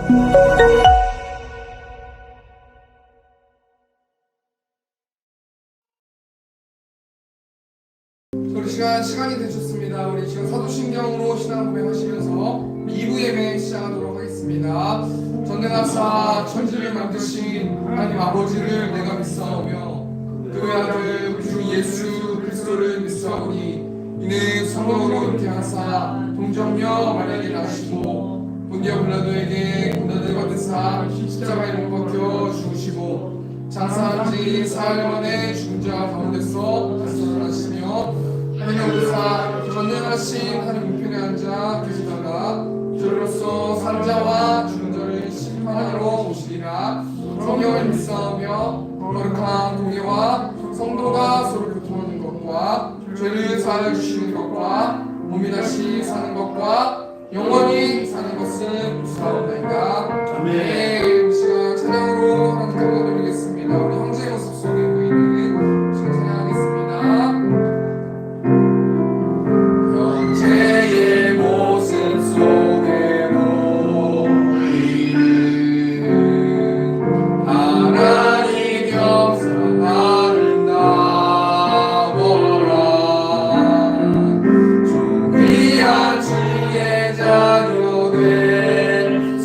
우리 시간이 되셨습니다. 우리 지금 사도신경으로 신앙 고백하시면서 2부 예배 시작하도록 하겠습니다. 전능하사 천지를 만드신 하나님 아버지를 내가 믿사오며 그의 아들 우리 주 예수 그리스도를 믿사오니 이는 성령으로 이렇게 하사 동정녀 마리아에게 나시고 본디오 빌라도에게 고난을 받으사 십자가에 못 박혀 죽으시고 장사한 지 사흘 만에 죽은 자 가운데서 다시 살아나시며 하나님께서 전능하신 하나님 우편에 앉아 계시다가 저로서 산자와 죽은 자를 심판하러 오시리라. 성령을 믿사오며 거룩한 공예와 성도가 서로 교통하는 것과 죄를 사하여 주시는 것과 몸이 다시 사는 것과 영원히 사는 것은 믿사옵나이다. 아멘. 시간 찬양으로 하나님께 올려드리겠습니다. 우리 형제의 모습 속에 보이는 시간 찬양하겠습니다. 형제의 모습 속에 보이는 하나님 영상 아름다워라. 존귀한 주의 자녀 된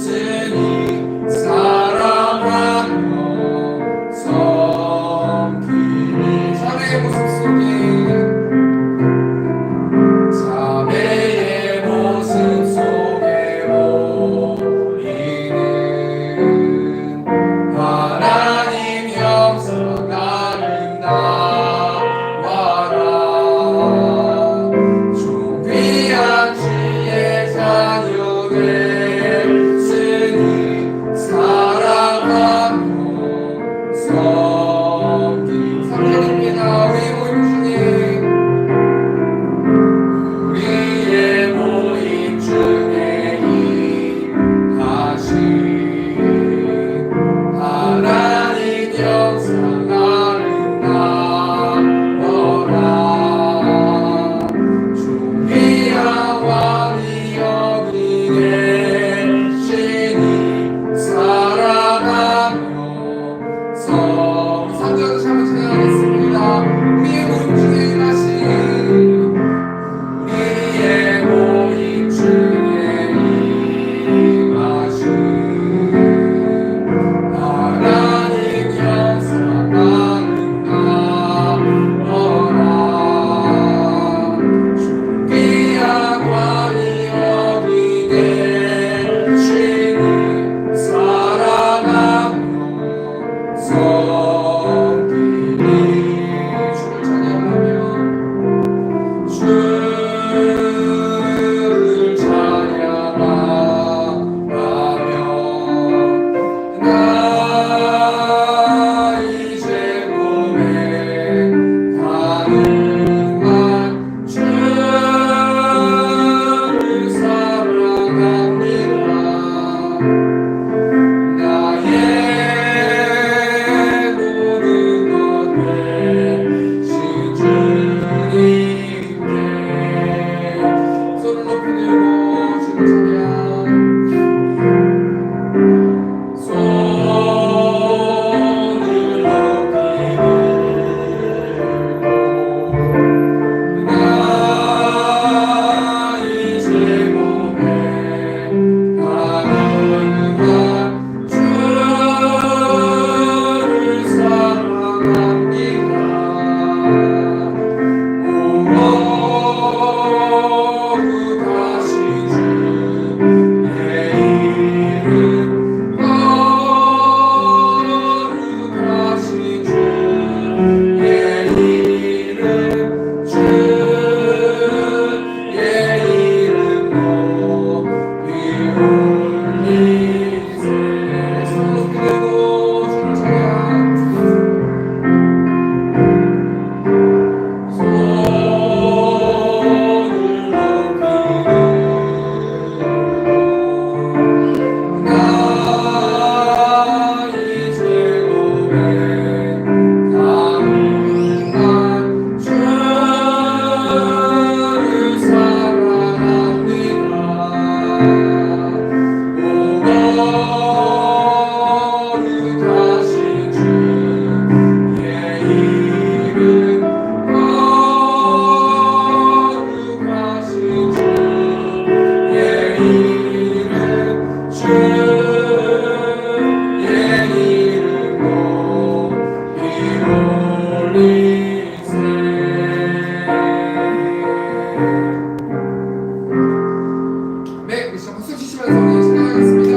박수 치시면서 우리 찬양하겠습니다.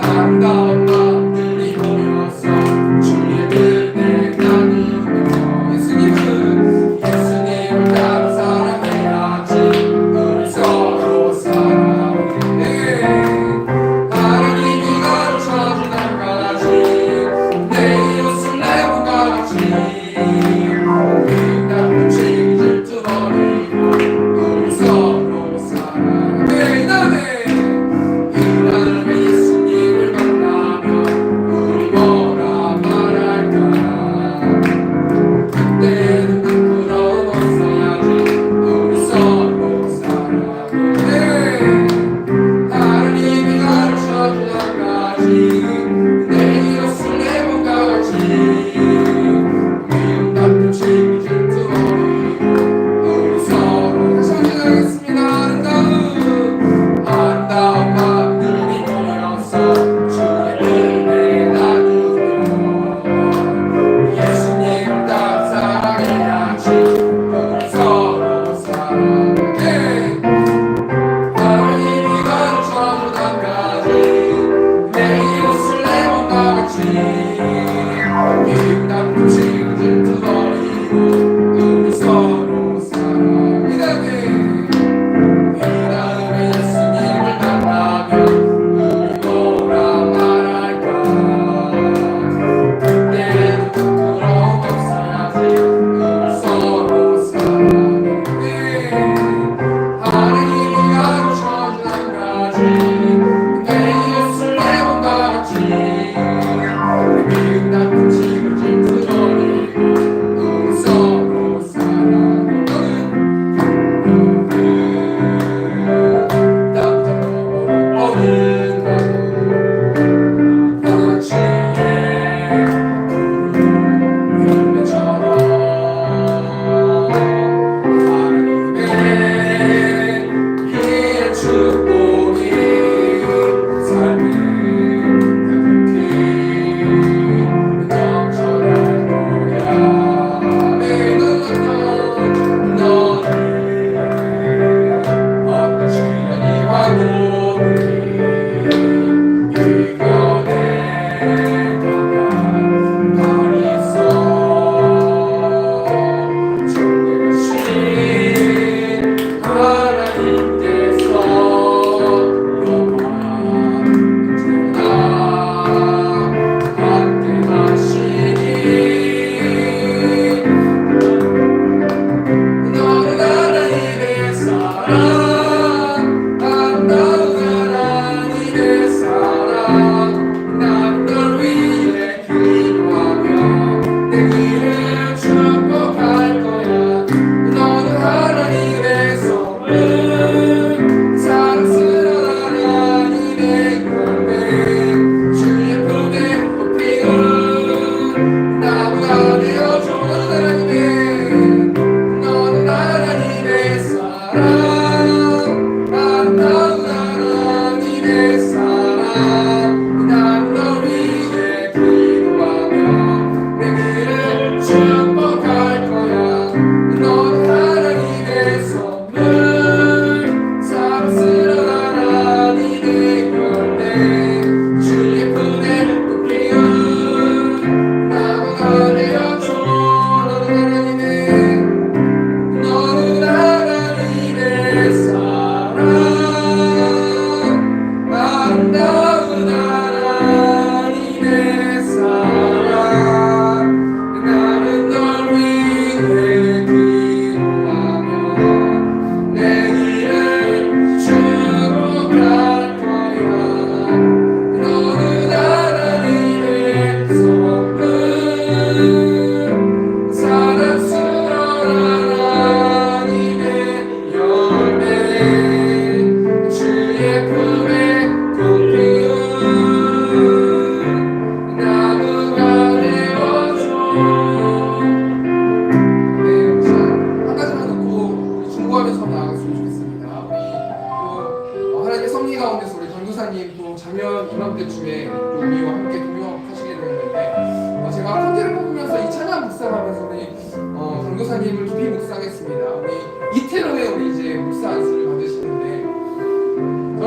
아름다운 마음들이 모여서 주의 뜻에 나누며 예수님을 따라 사랑해야지. 우리 서로 사랑해. 하나님이 가르쳐준 날까지 내 이웃을 내 몸과 같이 그 나쁜 죄 질투 버려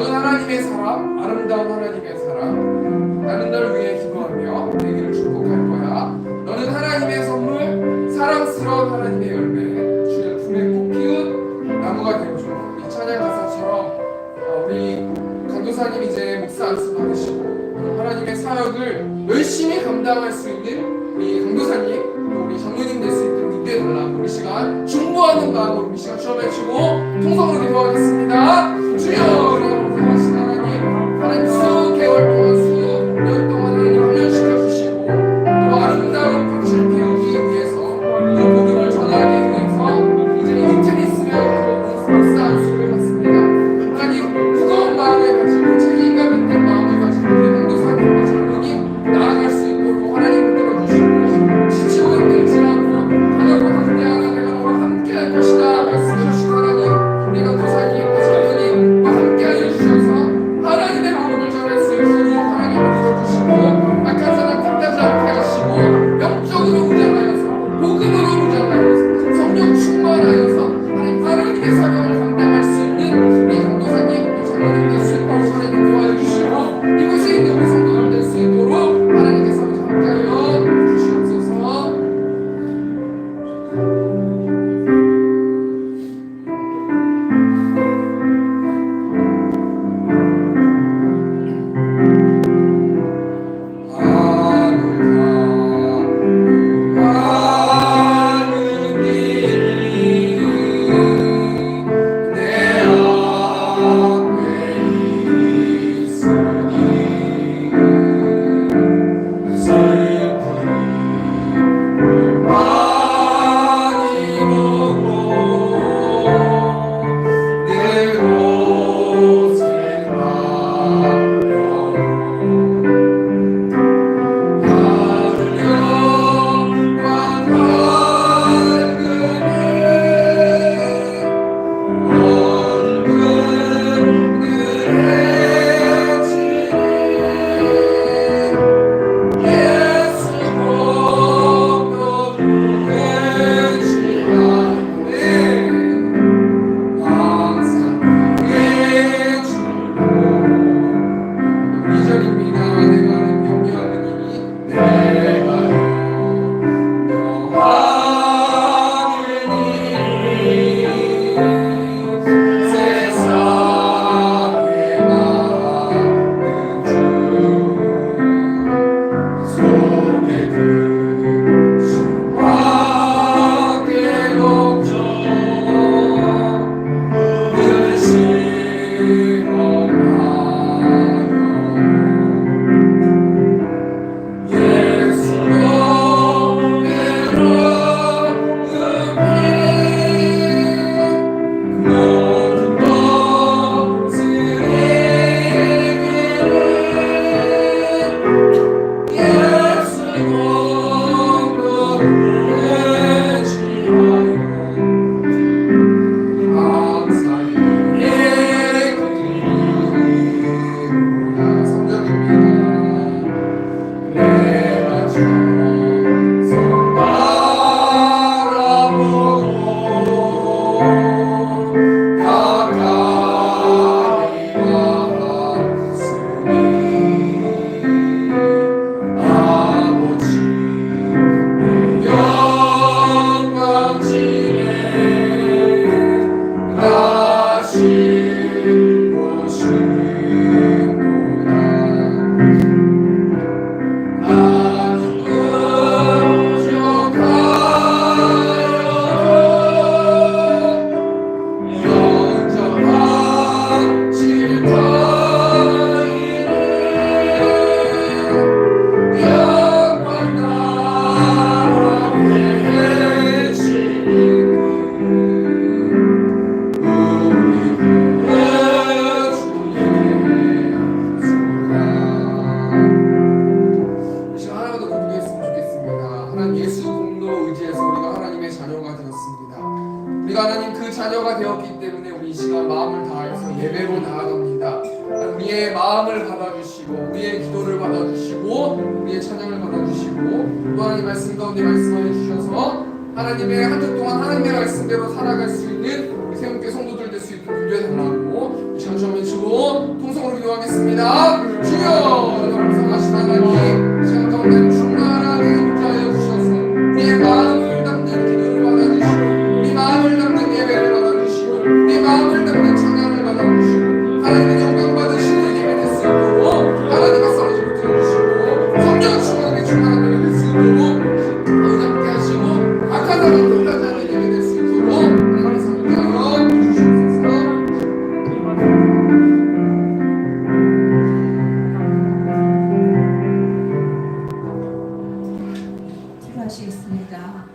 너는 하나님의 사람, 아름다운 하나님의 사람. 나는 널 위해 기도하며 내 길을 축복할 거야. 너는 하나님의 선물, 사랑스러운 하나님의 열매, 주의 품에 꼭 피운 나무가 되어줘. 이 찬양 가사처럼 우리 강도사님 이제 목사 안수 받으시고 하나님의 사역을 열심히 감당할 수 있는 우리 강도사님, 또 우리 장로님 될 수 있도록 인도해달라고 우리 시간 중보하는 마음으로 우리 시간 주여 외치고 통성으로 기도하겠습니다. 주여, 우리가 하신 하나님 수개월 동안 수년 동안 하나님 훈련시켜주시고 또 아름다운 꽃을 피우기 위해서 또 복음을 전하기 위해서 이제 이틀 있으면 목사 안수를 받습니다. 하나님 무거운 마음을 가지고 책임감 있는 마음을 가지고 우리 강도사님과 장로님 나아갈 수 있도록 하나님 붙들어주시고 지치고 힘들지라도 하나님과 함께하라, 내가 너와 함께할 것이다 말씀해주신 하나님, 우리 강도사님과 장로님과 함께하여 주셔서 하나님의 복음을 전할 수 있으니 하나님을 붙여주시고 악한 사람 탐나지 않게 하시고 영적으로 무장하여서 복음으로 무장하여서 성령 충만하여서 하나님의 사명을 감당할 수 있는 우리 강도사님, 장로님 될 수 있도록 하나님 도와주시고 이곳에 있는 우리 성도들 될 수 있도록 하나님께서 함께하여 주시옵소서. 우리가 하나님 그 자녀가 되었기 때문에 우리 이 시간 마음을 다해서 예배로 나아갑니다. 우리의 마음을 받아주시고 우리의 기도를 받아주시고 우리의 찬양을 받아주시고 또 하나님 말씀 가운데 말씀하여 주셔서 하나님의 한 주 동안 하나님의 말씀대로 살아갈 수 있는 우리 새롭게 성도들 될 수 있도록 인도해 달라고 이 시간 좀 외치고 기도합니다. 주여 영성하신 하나님 시간 가운데 충만하게 함께하여 주셔서 내 마음을 담는 기도를 받아주시고 내 마음을 담는 예배를 받아주시고 내 마음을 담는 찬양을 받아주시고 하나님의 영광 받으시는 예배 될 수 있도록 하나님의 썰어지 붙여주시고 성령 충만하게 충만한 예배 될 수 있도록 아버지 함께 하시고 악한 사람 돌려지 않는 예배 될 수 있도록 하나님의 성령하여 주시옵소서. 기도하시겠습니다.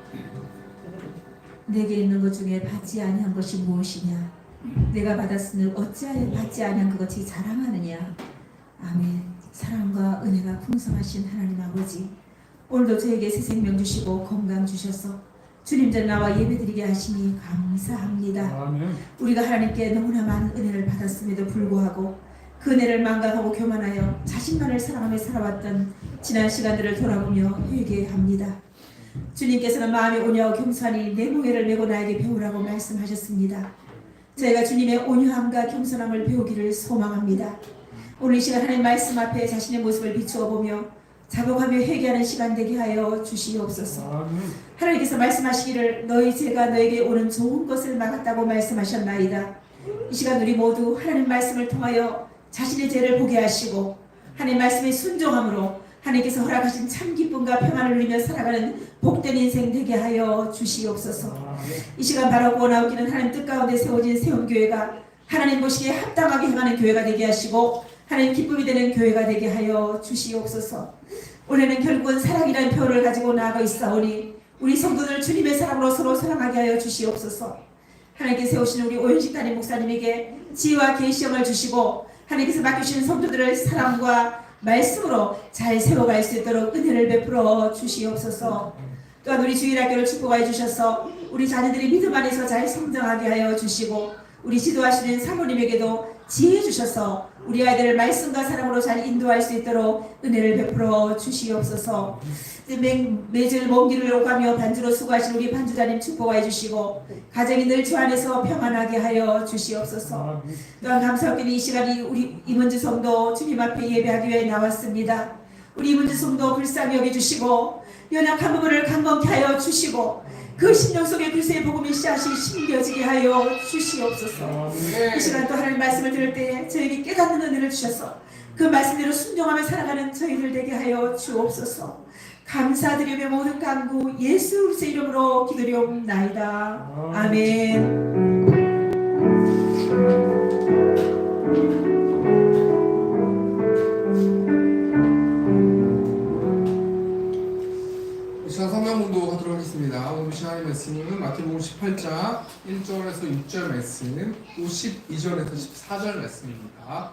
내게 있는 것 중에 받지 아니한 것이 무엇이냐? 내가 받았으니 어찌하여 받지 아니한 그것이 자랑하느냐? 아멘. 사랑과 은혜가 풍성하신 하나님 아버지, 오늘도 저에게 새 생명 주시고 건강 주셔서 주님 전 나와 예배드리게 하시니 감사합니다. 아멘. 우리가 하나님께 너무나 많은 은혜를 받았음에도 불구하고 그 은혜를 망각하고 교만하여 자신만을 사랑하며 살아왔던 지난 시간들을 돌아보며 회개합니다. 주님께서는 마음의 온유하고 겸손하니 내 멍에를 메고 나에게 배우라고 말씀하셨습니다. 저희가 주님의 온유함과 겸손함을 배우기를 소망합니다. 오늘 이 시간 하나님 말씀 앞에 자신의 모습을 비추어 보며 자복하며 회개하는 시간 되게 하여 주시옵소서. 아멘. 하나님께서 말씀하시기를 너희 죄가 너에게 오는 좋은 것을 막았다고 말씀하셨나이다. 이 시간 우리 모두 하나님 말씀을 통하여 자신의 죄를 보게 하시고 하나님 말씀에 순종함으로 하나님께서 허락하신 참 기쁨과 평안을 누리며 살아가는 복된 인생 되게 하여 주시옵소서. 이 시간 바로 구원하옵기는 하나님 뜻 가운데 세워진 세움교회가 하나님 보시기에 합당하게 행하는 교회가 되게 하시고 하나님 기쁨이 되는 교회가 되게 하여 주시옵소서. 올해는 결국은 사랑이라는 표현을 가지고 나아가 있사오니 우리 성도들 주님의 사랑으로 서로 사랑하게 하여 주시옵소서. 하나님께 세우신 우리 오현식 담임 목사님에게 지혜와 계시형을 주시고 하나님께서 맡기신 성도들을 사랑과 말씀으로 잘 세워갈 수 있도록 은혜를 베풀어 주시옵소서. 또한 우리 주일학교를 축복하여 주셔서 우리 자녀들이 믿음 안에서 잘 성장하게 하여 주시고 우리 지도하시는 사모님에게도 지혜 주셔서 우리 아이들을 말씀과 사랑으로 잘 인도할 수 있도록 은혜를 베풀어 주시옵소서. 매주 먼 길을 오가며 반주로 수고하신 우리 반주자님 축복하여 주시고 가정이 늘 주 안에서 평안하게 하여 주시옵소서. 또한 감사하게는 이 시간이 우리 이문주 성도 주님 앞에 예배하기 위해 나왔습니다. 우리 이문주 성도 불쌍히 여겨주시고 연약한 부분을 강건케 하여 주시고 그 심령 속에 그리스도의 복음의 씨앗이 심겨지게 하여 주시옵소서. 이 시간 또 하나님 말씀을 들을 때에 저에게 깨닫는 은혜를 주셔서 그 말씀대로 순종하며 살아가는 저희들 되게 하여 주옵소서. 감사드리며 모든 간구 예수 그리스도의 이름으로 기도리옵나이다. 아멘. 이 시간 성경 공부 하도록 하겠습니다. 오늘 시간의 말씀은 마태복음 18장 1절에서 6절 말씀, 52절에서 14절 말씀입니다.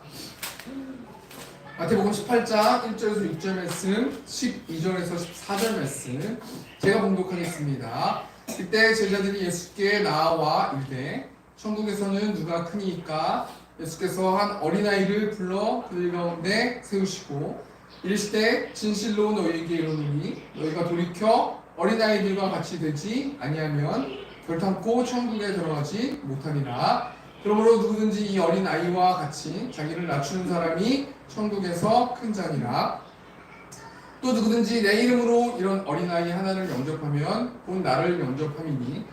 마태복음 18장 1절에서 6절 말씀, 12절에서 14절 말씀 제가 봉독하겠습니다. 그때 제자들이 예수께 나와 이르되 천국에서는 누가 크니까 예수께서 한 어린아이를 불러 그들 가운데 세우시고 이르시되 진실로 너희에게 이르노니 너희가 돌이켜 어린아이들과 같이 되지 아니하면 결탄코 천국에 들어가지 못하리라. 그러므로 누구든지 이 어린아이와 같이 자기를 낮추는 사람이 천국에서 큰 자니라. 또 누구든지 내 이름으로 이런 어린아이 하나를 영접하면 곧 나를 영접함이니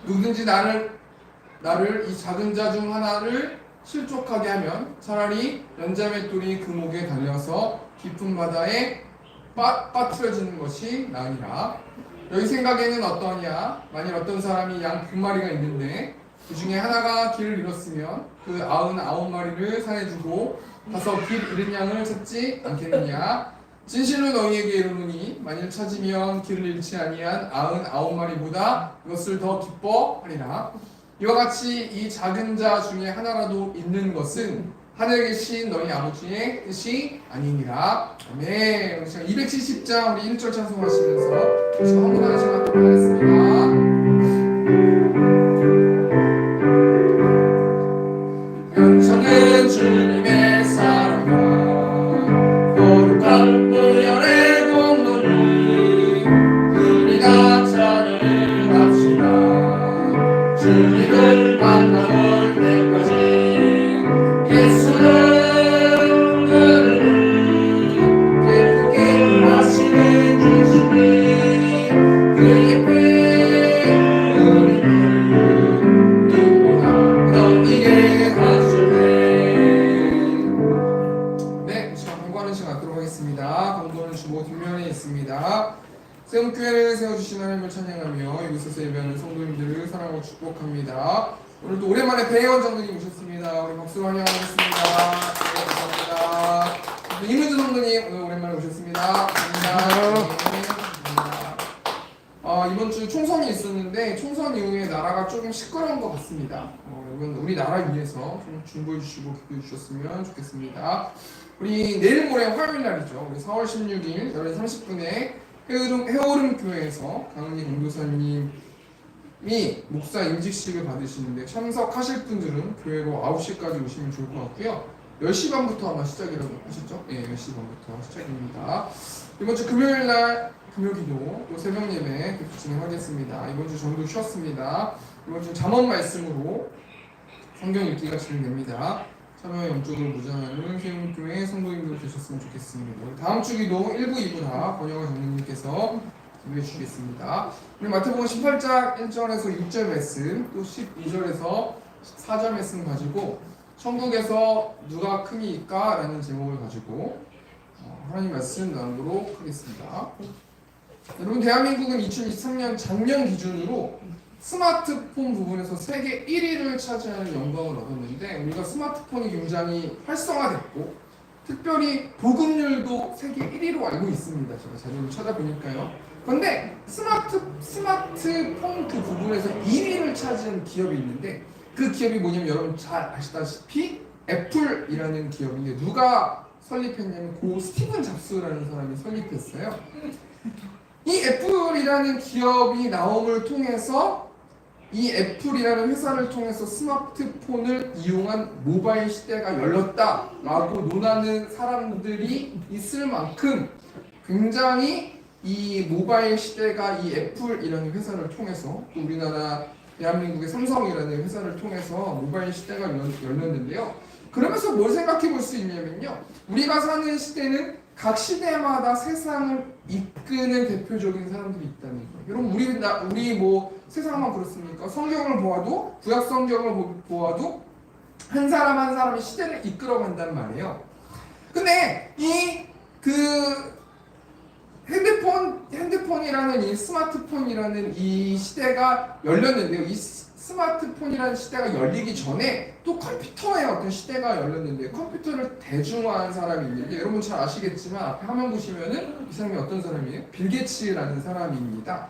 누구든지 나를 이 작은 자 중 하나를 실족하게 하면 차라리 연자맷돌이 그 목에 달려서 깊은 바다에 빠뜨려지는 것이 나으니라. 너희 생각에는 어떠하냐? 만일 어떤 사람이 양 100마리가 있는데 그 중에 하나가 길을 잃었으면 그 99마리를 산에 두고 가서 길 잃은 양을 찾지 않겠느냐? 진실로 너희에게 이르노니 만일 찾으면 길을 잃지 아니한 99마리보다 이것을 더 기뻐하리라. 이와 같이 이 작은 자 중에 하나라도 있는 것은 하늘에 계신 너희 아버지의 뜻이 아니니라. 아멘. 270장 우리 1절 찬송하시면서 지금 한번 하시면 하도록 하겠습니다. 영성은 주님의 사랑과 거룩한 은연의 공로를 우리가 찬양합시다. 주님을 만나볼 때까지 예수는 세움교회를 세워주신 하나님을 찬양하며 이곳에서 예배하는 성도님들을 사랑하고 축복합니다. 오늘도 오랜만에 배혜원 장로님 오셨습니다. 우리 박수로 환영하겠습니다. 네, 감사합니다. 이문주 성도님 오늘 오랜만에 오셨습니다. 감사합니다. 네, 감사합니다. 이번 주 총선이 있었는데 총선 이후에 나라가 조금 시끄러운 것 같습니다. 여러분 우리 나라 위해서 좀 중보해 주시고 기도해 주셨으면 좋겠습니다. 우리 내일 모레 화요일 날이죠. 우리 4월 16일 11시 30분에 해오름 교회에서 강은희 공도사님이 목사 임직식을 받으시는데 참석하실 분들은 교회로 9시까지 오시면 좋을 것 같고요. 10시 반부터 아마 시작이라고 하셨죠? 네, 10시 반부터 시작입니다. 이번 주 금요일 날 금요기도 또 새벽 예배 계속 진행하겠습니다. 이번 주 전도 쉬었습니다. 이번 주 잠언 말씀으로 성경 읽기가 진행됩니다. 참여와 영적으로 무장하는 세움교회 성도님들 되셨으면 좋겠습니다. 다음 주 기도 1부, 2부 다 권영화 장로님께서 기도해 주시겠습니다. 우리 마태복음 18장 1절에서 6절 말씀, 또 12절에서 14절 말씀 가지고 천국에서 누가 크니까? 라는 제목을 가지고 하나님 말씀 나누도록 하겠습니다. 여러분 대한민국은 2023년 작년 기준으로 스마트폰 부분에서 세계 1위를 차지하는 영광을 얻었는데 우리가 스마트폰이 굉장히 활성화됐고 특별히 보급률도 세계 1위로 알고 있습니다. 제가 자료를 찾아보니까요. 그런데 스마트폰 그 부분에서 1위를 차지한 기업이 있는데 그 기업이 뭐냐면 여러분 잘 아시다시피 애플이라는 기업인데 누가 설립했냐면 고 스티븐 잡스라는 사람이 설립했어요. 이 애플이라는 기업이 나옴을 통해서 이 애플이라는 회사를 통해서 스마트폰을 이용한 모바일 시대가 열렸다라고 논하는 사람들이 있을 만큼 굉장히 이 모바일 시대가 이 애플이라는 회사를 통해서 또 우리나라 대한민국의 삼성이라는 회사를 통해서 모바일 시대가 열렸는데요. 그러면서 뭘 생각해 볼 수 있냐면요. 우리가 사는 시대는 각 시대마다 세상을 이끄는 대표적인 사람들이 있다는 거예요. 여러분 우리 뭐 세상만 그렇습니까? 성경을 보아도 구약 성경을 보아도 한 사람 한 사람이 시대를 이끌어간단 말이에요. 근데 이 핸드폰이라는 이 스마트폰이라는 이 시대가 열렸는데요. 이 스마트폰이라는 시대가 열리기 전에 또 컴퓨터의 어떤 시대가 열렸는데 컴퓨터를 대중화한 사람이 있는데 여러분 잘 아시겠지만 앞에 화면 보시면은 이 사람이 어떤 사람이에요? 빌 게이츠라는 사람입니다.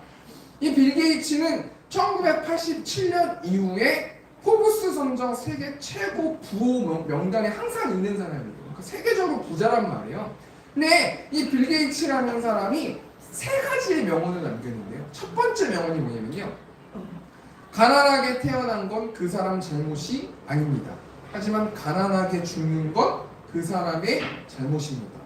이 빌 게이츠는 1987년 이후에 포브스 선정 세계 최고 부호 명단에 항상 있는 사람이에요. 그러니까 세계적으로 부자란 말이에요. 근데 이 빌 게이츠라는 사람이 세 가지의 명언을 남겼는데요. 첫 번째 명언이 뭐냐면요. 가난하게 태어난 건 그 사람 잘못이 아닙니다. 하지만 가난하게 죽는 건 그 사람의 잘못입니다.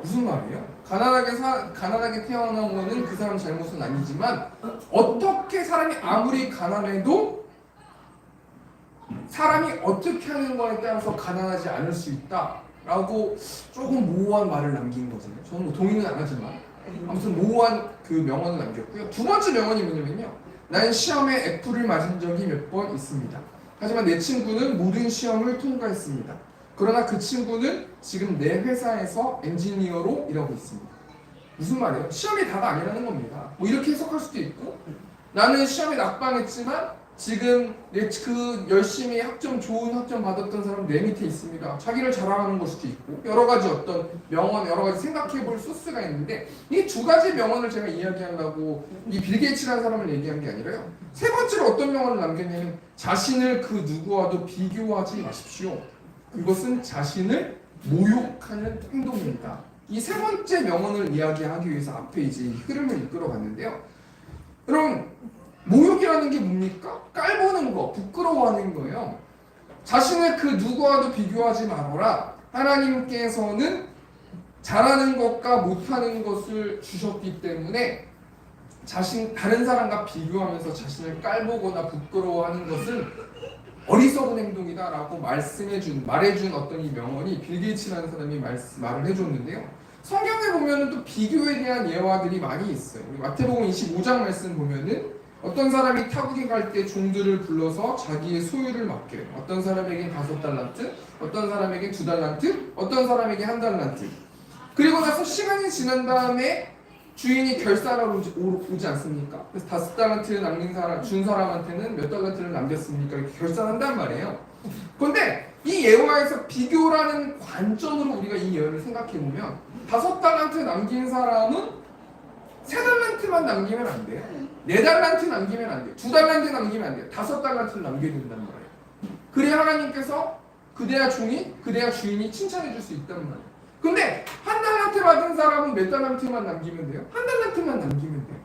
무슨 말이에요? 가난하게 태어난 거는 그 사람 잘못은 아니지만 어떻게 사람이 아무리 가난해도 사람이 어떻게 하는 거에 따라서 가난하지 않을 수 있다라고 조금 모호한 말을 남긴 거잖아요. 저는 뭐 동의는 안 하지만 아무튼 모호한 그 명언을 남겼고요. 두 번째 명언이 뭐냐면요. 난 시험에 F를 맞은 적이 몇 번 있습니다. 하지만 내 친구는 모든 시험을 통과했습니다. 그러나 그 친구는 지금 내 회사에서 엔지니어로 일하고 있습니다. 무슨 말이에요? 시험이 다가 아니라는 겁니다. 뭐 이렇게 해석할 수도 있고 나는 시험에 낙방했지만 지금 열심히 좋은 학점 받았던 사람 내 밑에 있습니다. 자기를 자랑하는 걸 수도 있고 여러 가지 어떤 명언, 여러 가지 생각해볼 소스가 있는데 이 두 가지 명언을 제가 이야기하려고 이 빌 게이츠라는 사람을 얘기한 게 아니라요. 세 번째로 어떤 명언을 남겼냐면 자신을 그 누구와도 비교하지 마십시오. 그것은 자신을 모욕하는 행동입니다. 이 세 번째 명언을 이야기하기 위해서 앞에 이제 이 흐름을 이끌어갔는데요. 여러분 모욕이라는 게 뭡니까? 깔보는 거, 부끄러워하는 거예요. 자신을 그 누구와도 비교하지 말아라. 하나님께서는 잘하는 것과 못하는 것을 주셨기 때문에 다른 사람과 비교하면서 자신을 깔보거나 부끄러워하는 것은 어리석은 행동이다라고 말해준 어떤 이 명언이 빌 게이츠라는 사람이 말을 해줬는데요. 성경에 보면은 또 비교에 대한 예화들이 많이 있어요. 우리 마태복음 25장 말씀 보면은 어떤 사람이 타국에 갈 때 종들을 불러서 자기의 소유를 맡겨요. 어떤 사람에겐 5달란트, 어떤 사람에겐 2달란트, 어떤 사람에겐 1달란트. 그리고 나서 시간이 지난 다음에 주인이 결산하러 오지 않습니까? 그래서 5달란트를 남긴 사람, 준 사람한테는 몇 달란트를 남겼습니까? 이렇게 결산한단 말이에요. 그런데 이 예화에서 비교라는 관점으로 우리가 이 예화를 생각해 보면 5달란트 남긴 사람은 3달란트만 남기면 안 돼요. 4달란트 남기면 안 돼요. 2달란트 남기면 안 돼요. 5달란트를 남겨야 된단 말이에요. 그래야 하나님께서 그대야 종이, 그대야 주인이 칭찬해 줄 수 있단 말이에요. 근데 1달란트 받은 사람은 몇 달란트만 남기면 돼요? 1달란트만 남기면 돼요.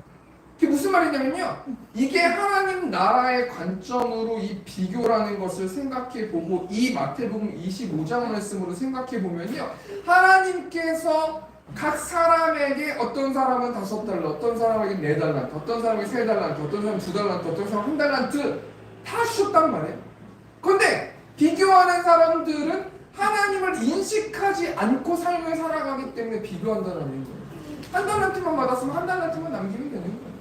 그게 무슨 말이냐면요, 이게 하나님 나라의 관점으로 이 비교라는 것을 생각해 보고 이 마태복음 25장 말씀으로 생각해 보면요, 하나님께서 각 사람에게 어떤 사람은 5달러, 어떤 사람에게 4달란트, 어떤 사람에게 3달란트, 어떤 사람은 2달란트, 어떤 사람은 1달란트 다 주셨단 말이에요. 그런데 비교하는 사람들은 하나님을 인식하지 않고 삶을 살아가기 때문에 비교한다는 거예요. 1달란트만 받았으면 1달란트만 남기면 되는 거예요.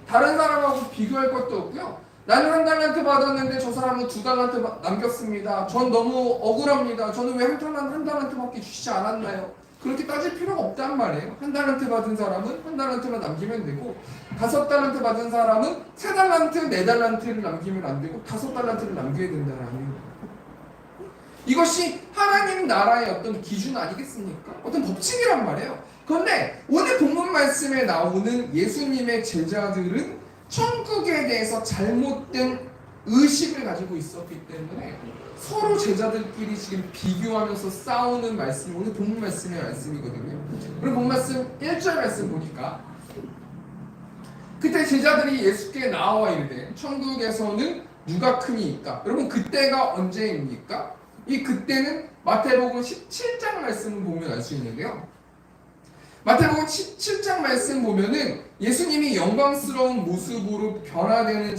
다른 사람하고 비교할 것도 없고요. 나는 1달란트 받았는데 저 사람은 2달란트 남겼습니다. 전 너무 억울합니다. 저는 왜 한 달란트밖에 주시지 않았나요? 그렇게 따질 필요가 없단 말이에요. 1달란트 받은 사람은 1달란트만 남기면 되고 5달란트 받은 사람은 3달란트, 4달란트를 남기면 안 되고 5달란트를 남겨야 된다는 거예요. 이것이 하나님 나라의 어떤 기준 아니겠습니까? 어떤 법칙이란 말이에요. 그런데 오늘 본문 말씀에 나오는 예수님의 제자들은 천국에 대해서 잘못된 의식을 가지고 있었기 때문에 서로 제자들끼리 지금 비교하면서 싸우는 말씀이 오늘 본문 말씀의 말씀이거든요. 오늘 본문 말씀 1절 말씀 보니까 그때 제자들이 예수께 나와 이르되 천국에서는 누가 크니이까? 여러분 그때가 언제입니까? 이 그때는 마태복음 17장 말씀을 보면 알 수 있는데요. 마태복음 17장 말씀 보면은 예수님이 영광스러운 모습으로 변화되는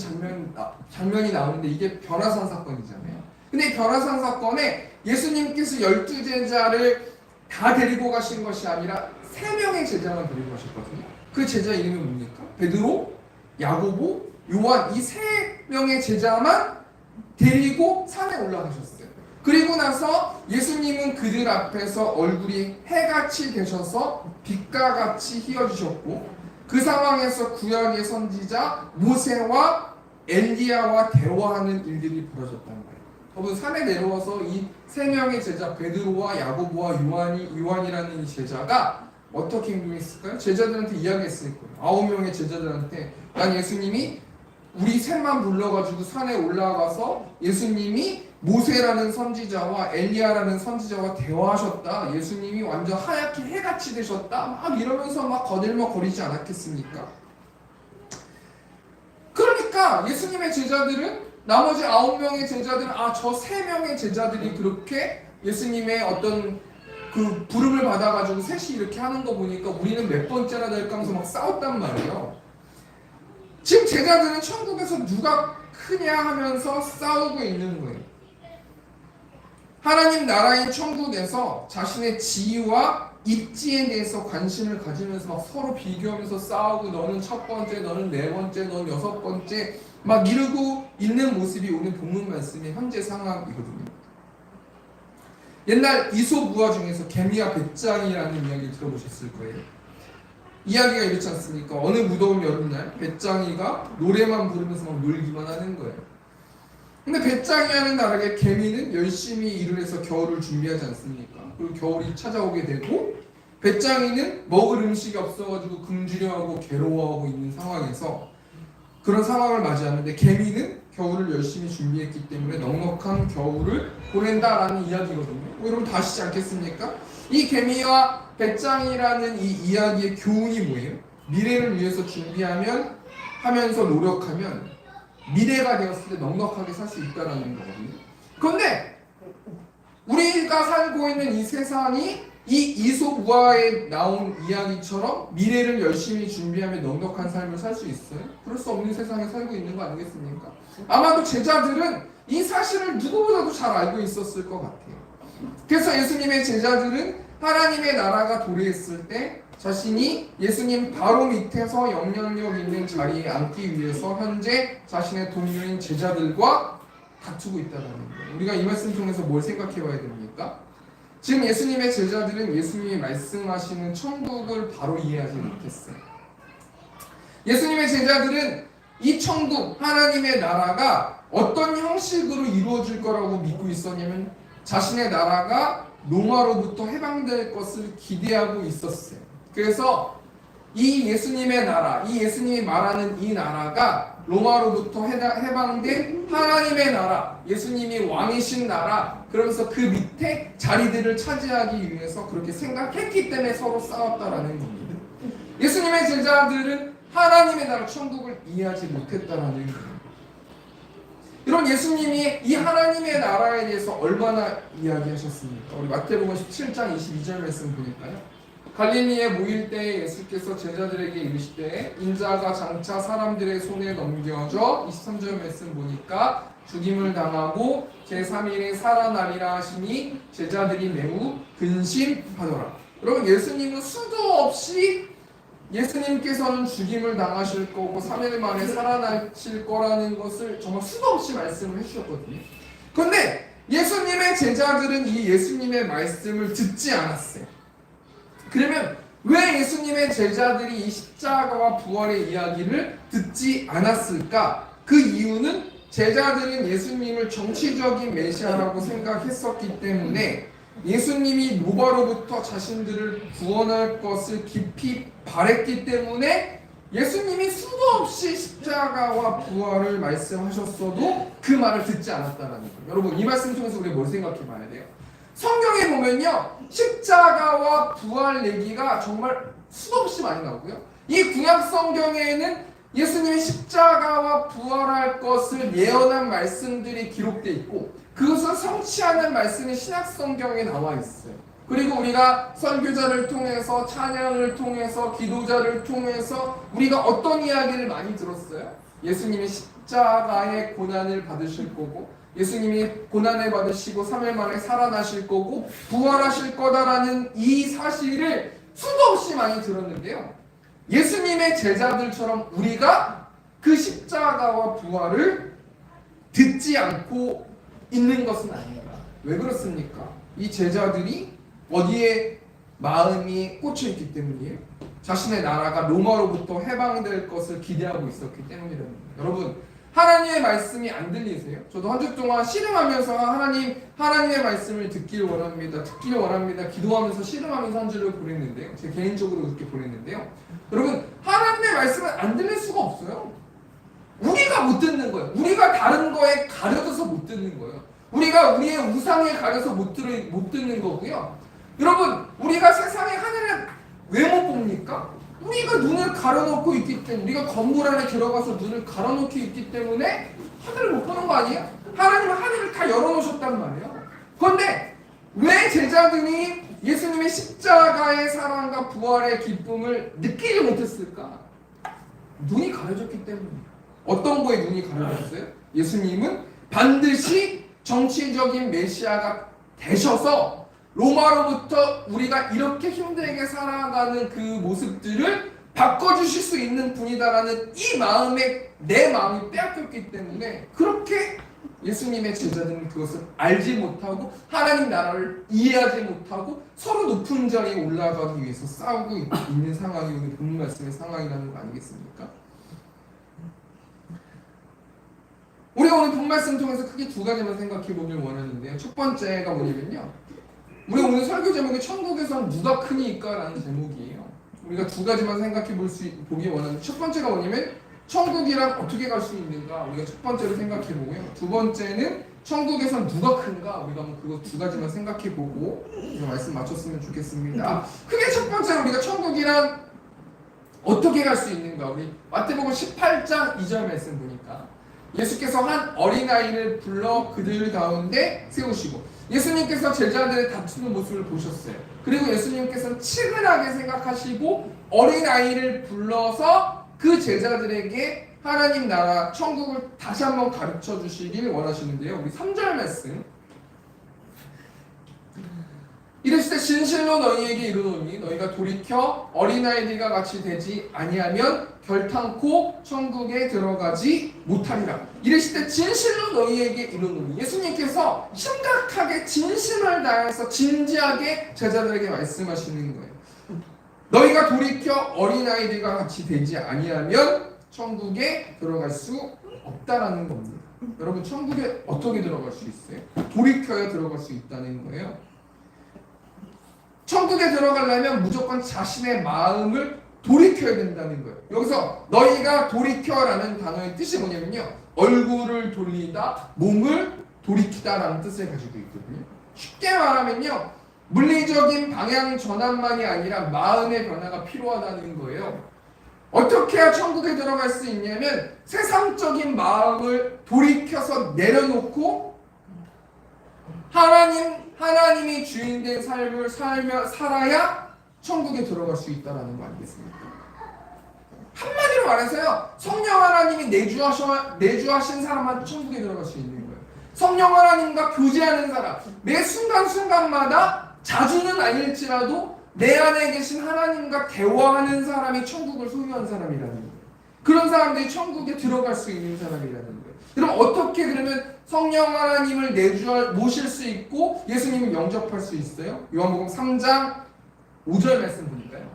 장면이 나오는데 이게 변화산 사건이잖아요. 근데 이 변화산 사건에 예수님께서 12제자를 다 데리고 가신 것이 아니라 3명의 제자만 데리고 가셨거든요. 그 제자 이름이 뭡니까? 베드로, 야고보, 요한, 이 3명의 제자만 데리고 산에 올라가셨어요. 그리고 나서 예수님은 그들 앞에서 얼굴이 해같이 되셔서 빛과 같이 휘어지셨고 그 상황에서 구약의 선지자 모세와 엘리야와 대화하는 일들이 벌어졌단 말이에요. 여러분 산에 내려와서 이 3명의 제자 베드로와 야고보와 요한이라는 이 제자가 어떻게 행동했을까요? 제자들한테 이야기했을 거예요. 9명의 제자들한테 난 예수님이 우리 셋만 불러가지고 산에 올라가서 예수님이 모세라는 선지자와 엘리야라는 선지자와 대화하셨다. 예수님이 완전 하얗게 해같이 되셨다. 막 이러면서 막 거들먹거리지 않았겠습니까? 그러니까 예수님의 제자들은 나머지 9명의 제자들은 저 3명의 제자들이 그렇게 예수님의 어떤 그 부름을 받아가지고 셋이 이렇게 하는 거 보니까 우리는 몇 번째나 될까 하면서 막 싸웠단 말이에요. 지금 제자들은 천국에서 누가 크냐 하면서 싸우고 있는 거예요. 하나님 나라인 천국에서 자신의 지위와 입지에 대해서 관심을 가지면서 막 서로 비교하면서 싸우고 너는 첫 번째, 너는 네 번째, 너는 여섯 번째 막 이러고 있는 모습이 오늘 본문 말씀의 현재 상황이거든요. 옛날 이솝 우화 중에서 개미와 배짱이라는 이야기를 들어보셨을 거예요. 이야기가 이렇지 않습니까? 어느 무더운 여름날 배짱이가 노래만 부르면서 막 놀기만 하는 거예요. 근데 배짱이와는 다르게 개미는 열심히 일을 해서 겨울을 준비하지 않습니까? 그리고 겨울이 찾아오게 되고 배짱이는 먹을 음식이 없어가지고 굶주려하고 괴로워하고 있는 상황에서 그런 상황을 맞이하는데 개미는 겨울을 열심히 준비했기 때문에 넉넉한 겨울을 보낸다라는 이야기거든요. 여러분 다 아시지 않겠습니까? 이 개미와 배짱이라는 이 이야기의 교훈이 뭐예요? 미래를 위해서 준비하면 하면서 노력하면 미래가 되었을 때 넉넉하게 살 수 있다는 거거든요. 그런데 우리가 살고 있는 이 세상이 이 이솝 우화에 나온 이야기처럼 미래를 열심히 준비하면 넉넉한 삶을 살 수 있어요? 그럴 수 없는 세상에 살고 있는 거 아니겠습니까? 아마도 제자들은 이 사실을 누구보다도 잘 알고 있었을 것 같아요. 그래서 예수님의 제자들은 하나님의 나라가 도래했을 때 자신이 예수님 바로 밑에서 영향력 있는 자리에 앉기 위해서 현재 자신의 동료인 제자들과 다투고 있다는 거예요. 우리가 이 말씀 통해서 뭘 생각해 봐야 됩니까? 지금 예수님의 제자들은 예수님이 말씀하시는 천국을 바로 이해하지 못했어요. 예수님의 제자들은 이 천국, 하나님의 나라가 어떤 형식으로 이루어질 거라고 믿고 있었냐면 자신의 나라가 로마로부터 해방될 것을 기대하고 있었어요. 그래서 이 예수님의 나라, 이 예수님이 말하는 이 나라가 로마로부터 해방된 하나님의 나라, 예수님이 왕이신 나라, 그러면서 그 밑에 자리들을 차지하기 위해서 그렇게 생각했기 때문에 서로 싸웠다라는 겁니다. 예수님의 제자들은 하나님의 나라, 천국을 이해하지 못했다라는 거예요. 여러분, 예수님이 이 하나님의 나라에 대해서 얼마나 이야기하셨습니까? 우리 마태복음 17장 22절 말씀 보니까요. 갈릴리에 모일 때에 예수께서 제자들에게 이르시되 인자가 장차 사람들의 손에 넘겨져 23절 말씀 보니까 죽임을 당하고 제3일에 살아나리라 하시니 제자들이 매우 근심하더라. 여러분, 예수님은 수도 없이 예수님께서는 죽임을 당하실 거고 3일 만에 살아나실 거라는 것을 정말 수도 없이 말씀을 해주셨거든요. 그런데 예수님의 제자들은 이 예수님의 말씀을 듣지 않았어요. 그러면 왜 예수님의 제자들이 이 십자가와 부활의 이야기를 듣지 않았을까? 그 이유는 제자들은 예수님을 정치적인 메시아라고 생각했었기 때문에 예수님이 로마로부터 자신들을 구원할 것을 깊이 바랬기 때문에 예수님이 수도 없이 십자가와 부활을 말씀하셨어도 그 말을 듣지 않았다는 거예요. 여러분, 이 말씀 통해서 우리가 뭘 생각해 봐야 돼요? 성경에 보면요, 십자가와 부활 얘기가 정말 수도 없이 많이 나오고요. 이 구약 성경에는 예수님이 십자가와 부활할 것을 예언한 말씀들이 기록되어 있고 그것을 성취하는 말씀이 신약 성경에 나와 있어요. 그리고 우리가 선교자를 통해서, 찬양을 통해서, 기도자를 통해서 우리가 어떤 이야기를 많이 들었어요? 예수님이 십자가의 고난을 받으실 거고 예수님이 고난을 받으시고 3일 만에 살아나실 거고 부활하실 거다라는 이 사실을 수도 없이 많이 들었는데요. 예수님의 제자들처럼 우리가 그 십자가와 부활을 듣지 않고 있는 것은 아닌가. 왜 그렇습니까? 이 제자들이 어디에 마음이 꽂혀 있기 때문이에요. 자신의 나라가 로마로부터 해방될 것을 기대하고 있었기 때문이랍니다. 여러분, 하나님의 말씀이 안 들리세요? 저도 한 주 동안 씨름하면서 하나님의 말씀을 듣기를 원합니다. 기도하면서 씨름하면서 한 주를 보냈는데요. 제 개인적으로 그렇게 보냈는데요. 여러분, 하나님의 말씀은 안 들릴 수가 없어요. 우리가 못 듣는 거예요. 우리가 다른 거에 가려져서 못 듣는 거예요. 우리가 우리의 우상에 가려서 못 듣는 거고요. 여러분, 우리가 세상의 하늘을 왜 못 봅니까? 우리가 눈을 가려놓고 있기 때문에, 우리가 건물 안에 들어가서 눈을 가려놓고 있기 때문에 하늘을 못 보는 거 아니에요? 하나님은 하늘을 다 열어놓으셨단 말이에요. 그런데 왜 제자들이 예수님의 십자가의 사랑과 부활의 기쁨을 느끼지 못했을까? 눈이 가려졌기 때문이에요. 어떤 거에 눈이 가려졌어요? 예수님은 반드시 정치적인 메시아가 되셔서 로마로부터 우리가 이렇게 힘들게 살아가는 그 모습들을 바꿔주실 수 있는 분이다라는 이 마음에 내 마음이 빼앗겼기 때문에 그렇게 예수님의 제자들은 그것을 알지 못하고 하나님 나라를 이해하지 못하고 서로 높은 자리에 올라가기 위해서 싸우고 있는 상황이 오늘 본문 말씀의 상황이라는 거 아니겠습니까? 우리가 오늘 본 말씀 통해서 크게 두 가지만 생각해 보길 원하는데요. 첫 번째가 뭐냐면요, 우리가 오늘 설교 제목이 천국에선 누가 크니까 라는 제목이에요. 우리가 두 가지만 생각해 보기 원하는데, 첫 번째가 뭐냐면 천국이랑 어떻게 갈 수 있는가, 우리가 첫 번째로 생각해 보고요. 두 번째는 천국에선 누가 큰가, 우리가 그거 두 가지만 생각해 보고 말씀 마쳤으면 좋겠습니다. 크게 첫 번째로 우리가 천국이랑 어떻게 갈 수 있는가, 우리 마태복음 18장 2절 말씀 보니까 예수께서 한 어린아이를 불러 그들 가운데 세우시고, 예수님께서 제자들의 다투는 모습을 보셨어요. 그리고 예수님께서는 치근하게 생각하시고 어린아이를 불러서 그 제자들에게 하나님 나라 천국을 다시 한번 가르쳐 주시길 원하시는데요. 우리 3절 말씀, 이르시되 진실로 너희에게 이르노니 너희가 돌이켜 어린아이들과 같이 되지 아니하면 결탄코 천국에 들어가지 못하리라. 이르시되 진실로 너희에게 이르노니, 예수님께서 심각하게 진심을 다해서 진지하게 제자들에게 말씀하시는 거예요. 너희가 돌이켜 어린아이들과 같이 되지 아니하면 천국에 들어갈 수 없다라는 겁니다. 여러분 천국에 어떻게 들어갈 수 있어요? 돌이켜야 들어갈 수 있다는 거예요. 천국에 들어가려면 무조건 자신의 마음을 돌이켜야 된다는 거예요. 여기서 너희가 돌이켜라는 단어의 뜻이 뭐냐면요, 얼굴을 돌리다, 몸을 돌이키다라는 뜻을 가지고 있거든요. 쉽게 말하면요, 물리적인 방향 전환만이 아니라 마음의 변화가 필요하다는 거예요. 어떻게 해야 천국에 들어갈 수 있냐면 세상적인 마음을 돌이켜서 내려놓고 하나님이 주인된 삶을 살아야 천국에 들어갈 수 있다는 거 아니겠습니까? 한마디로 말해서요, 성령 하나님이 내주하신 사람만 천국에 들어갈 수 있는 거예요. 성령 하나님과 교제하는 사람, 매 순간순간마다 자주는 아닐지라도 내 안에 계신 하나님과 대화하는 사람이 천국을 소유한 사람이라는 거예요. 그런 사람들이 천국에 들어갈 수 있는 사람이라는 거예요. 그럼 어떻게 그러면 성령 하나님을 모실 수 있고 예수님을 영접할 수 있어요? 요한복음 3장 5절 말씀 보니까요.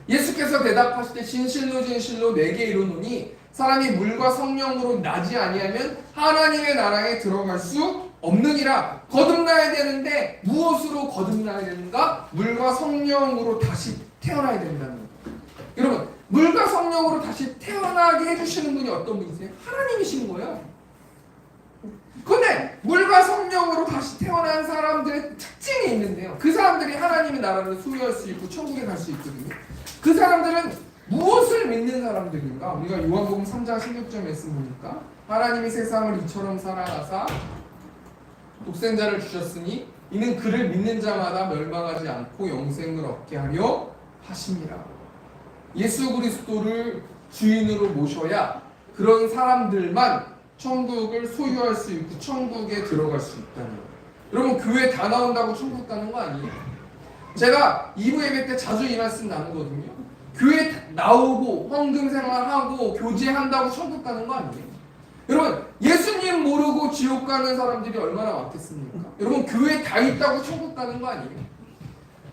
예수께서 대답하실 때 진실로 진실로 내게 이르노니 사람이 물과 성령으로 나지 아니하면 하나님의 나라에 들어갈 수 없느니라. 거듭나야 되는데 무엇으로 거듭나야 되는가? 물과 성령으로 다시 태어나야 된다는 거예요. 여러분, 물과 성령으로 다시 태어나게 해주시는 분이 어떤 분이세요? 하나님이신 거예요. 그런데 물과 성령으로 다시 태어난 사람들의 특징이 있는데요, 그 사람들이 하나님의 나라를 소유할 수 있고 천국에 갈 수 있거든요. 그 사람들은 무엇을 믿는 사람들인가? 우리가 요한복음 3장 16절 말씀 보니까 하나님이 세상을 이처럼 사랑하사 독생자를 주셨으니 이는 그를 믿는 자마다 멸망하지 않고 영생을 얻게 하려 하심이라. 예수 그리스도를 주인으로 모셔야 그런 사람들만 천국을 소유할 수 있고 천국에 들어갈 수 있다는 거예요. 여러분, 교회 다 나온다고 천국 가는 거 아니에요? 제가 2부 예배 때 자주 이 말씀 나누거든요. 교회 나오고 헌금 생활하고 교제한다고 천국 가는 거 아니에요? 여러분, 예수님 모르고 지옥 가는 사람들이 얼마나 많겠습니까? 여러분, 교회 다 있다고 천국 가는 거 아니에요?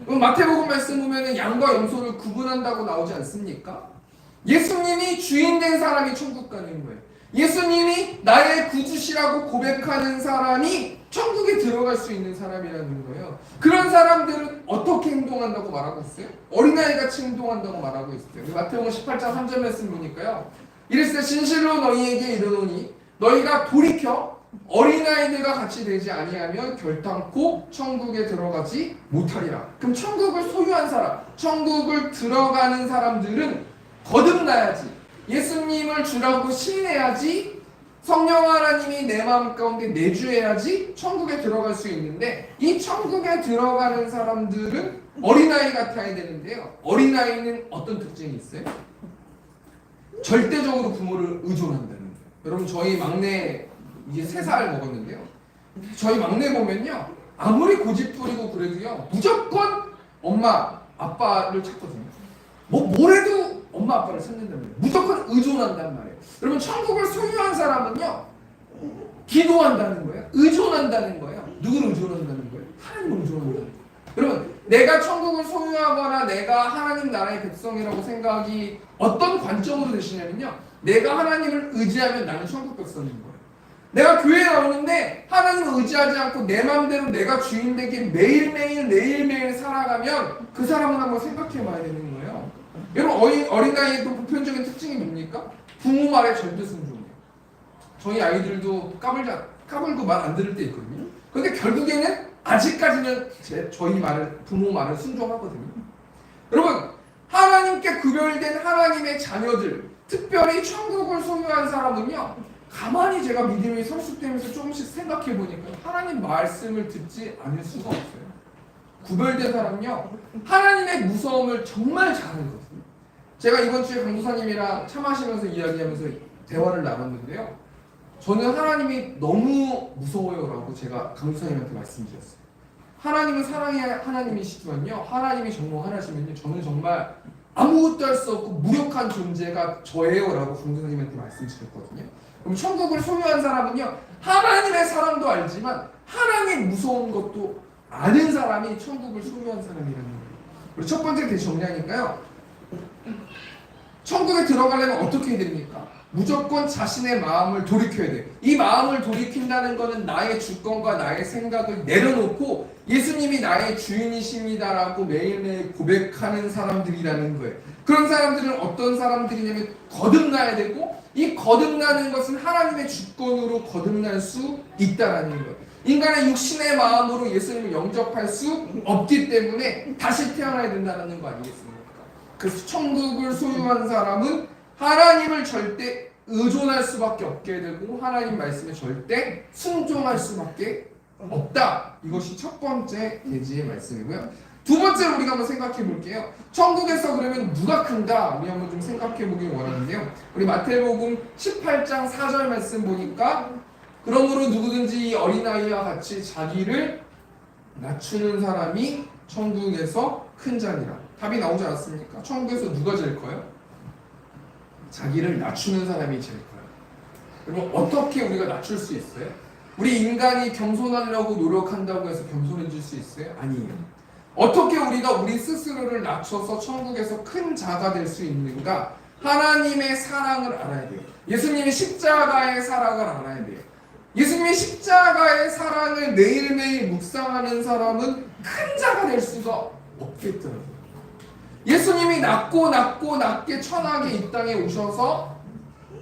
마태복음 말씀 보면 양과 염소를 구분한다고 나오지 않습니까? 예수님이 주인 된 사람이 천국 가는 거예요. 예수님이 나의 구주시라고 고백하는 사람이 천국에 들어갈 수 있는 사람이라는 거예요. 그런 사람들은 어떻게 행동한다고 말하고 있어요? 어린아이같이 행동한다고 말하고 있어요. 마태복음 18장 3절 말씀 보니까요, 이랬을 때 진실로 너희에게 이르노니 너희가 돌이켜 어린아이들과 같이 되지 아니하면 결단코 천국에 들어가지 못하리라. 그럼 천국을 소유한 사람, 천국을 들어가는 사람들은 거듭나야지, 예수님을 주라고 시인해야지, 성령 하나님이 내 마음 가운데 내주해야지 천국에 들어갈 수 있는데, 이 천국에 들어가는 사람들은 어린아이 같아야 되는데요, 어린아이는 어떤 특징이 있어요? 절대적으로 부모를 의존한다는 거예요. 여러분, 저희 막내 이제 3살 먹었는데요, 저희 막내 보면요, 아무리 고집부리고 그래도요 무조건 엄마 아빠를 찾거든요. 뭐래도 엄마 아빠를 찾는단 말이에요. 무조건 의존한단 말이에요. 여러분, 천국을 소유한 사람은요 기도한다는 거예요. 의존한다는 거예요. 누구를 의존한다는 거예요? 하나님을 의존한다는 거예요. 여러분, 내가 천국을 소유하거나 내가 하나님 나라의 백성이라고 생각이 어떤 관점으로 되시냐면요, 내가 하나님을 의지하면 나는 천국 백성인 거예요. 내가 교회에 나오는데 하나님을 의지하지 않고 내 마음대로 내가 주인 되게 매일매일 살아가면 그 사람은 한번 생각해 봐야 되는 거예요. 여러분, 어린아이의 또 보편적인 특징이 뭡니까? 부모 말에 절대 순종해요. 저희 아이들도 까불고 말 안 들을 때 있거든요. 그런데 결국에는 아직까지는 저희 부모 말을 순종하거든요. 여러분, 하나님께 구별된 하나님의 자녀들, 특별히 천국을 소유한 사람은요, 가만히 제가 믿음이 성숙되면서 조금씩 생각해 보니까 하나님 말씀을 듣지 않을 수가 없어요. 구별된 사람은요, 하나님의 무서움을 정말 잘 알거든요. 제가 이번 주에 강도사님이랑 차 마시면서 이야기하면서 대화를 나눴는데요, 저는 하나님이 너무 무서워요라고 제가 강도사님한테 말씀드렸어요. 하나님은 사랑의 하나님이시지만요, 하나님이 정복하시면요, 저는 정말 아무것도 할 수 없고 무력한 존재가 저예요라고 강도사님한테 말씀드렸거든요. 그럼 천국을 소유한 사람은요, 하나님의 사랑도 알지만 하나님의 무서운 것도 아는 사람이 천국을 소유한 사람이라는 거예요. 우리 첫 번째 대정리하니까요. 천국에 들어가려면 어떻게 해야 됩니까? 무조건 자신의 마음을 돌이켜야 돼. 이 마음을 돌이킨다는 것은 나의 주권과 나의 생각을 내려놓고 예수님이 나의 주인이십니다라고 매일매일 고백하는 사람들이라는 거예요. 그런 사람들은 어떤 사람들이냐면 거듭나야 되고, 이 거듭나는 것은 하나님의 주권으로 거듭날 수 있다라는 거예요. 인간의 육신의 마음으로 예수님을 영접할 수 없기 때문에 다시 태어나야 된다는 거 아니겠습니까? 그래서 천국을 소유한 사람은 하나님을 절대 의존할 수밖에 없게 되고 하나님 말씀에 절대 순종할 수밖에 없다. 이것이 첫 번째 계지의 말씀이고요. 두 번째로 우리가 한번 생각해 볼게요. 천국에서 그러면 누가 큰가? 우리 한번 좀 생각해 보길 원하는데요. 우리 마태복음 18장 4절 말씀 보니까 그러므로 누구든지 이 어린아이와 같이 자기를 낮추는 사람이 천국에서 큰 자니라. 답이 나오지 않았습니까? 천국에서 누가 제일 커요? 자기를 낮추는 사람이 제일 커요. 그럼 어떻게 우리가 낮출 수 있어요? 우리 인간이 겸손하려고 노력한다고 해서 겸손해질 수 있어요? 아니에요. 어떻게 우리가 우리 스스로를 낮춰서 천국에서 큰 자가 될 수 있는가? 하나님의 사랑을 알아야 돼요. 예수님의 십자가의 사랑을 알아야 돼요. 예수님의 십자가의 사랑을 매일매일 묵상하는 사람은 큰 자가 될 수가 없겠더라고요. 예수님이 낮게 천하게 이 땅에 오셔서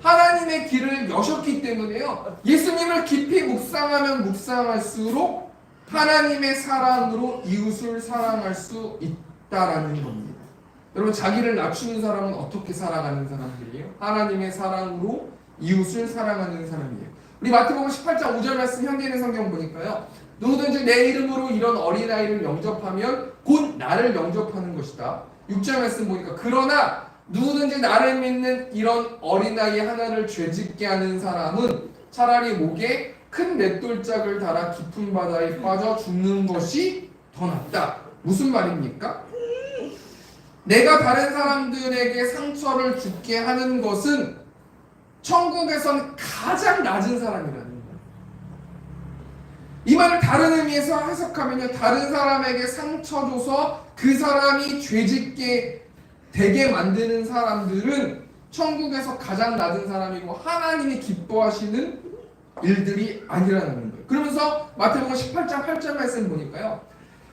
하나님의 길을 여셨기 때문에요. 예수님을 깊이 묵상하면 묵상할수록 하나님의 사랑으로 이웃을 사랑할 수 있다라는 겁니다. 여러분, 자기를 낮추는 사람은 어떻게 살아가는 사람들이에요? 하나님의 사랑으로 이웃을 사랑하는 사람이에요. 우리 마태복음 18장 5절 말씀 현대인의 성경 보니까요. 누구든지 내 이름으로 이런 어린아이를 영접하면 곧 나를 영접하는 것이다. 6절 말씀 보니까 그러나 누구든지 나를 믿는 이런 어린아이 하나를 죄짓게 하는 사람은 차라리 목에 큰 맷돌짝을 달아 깊은 바다에 빠져 죽는 것이 더 낫다. 무슨 말입니까? 내가 다른 사람들에게 상처를 주게 하는 것은 천국에선 가장 낮은 사람이라는 거예요. 이 말을 다른 의미에서 해석하면요, 다른 사람에게 상처 줘서 그 사람이 죄짓게 되게 만드는 사람들은 천국에서 가장 낮은 사람이고 하나님이 기뻐하시는 일들이 아니라는 거예요. 그러면서 마태복음 18장 8절 말씀 보니까요,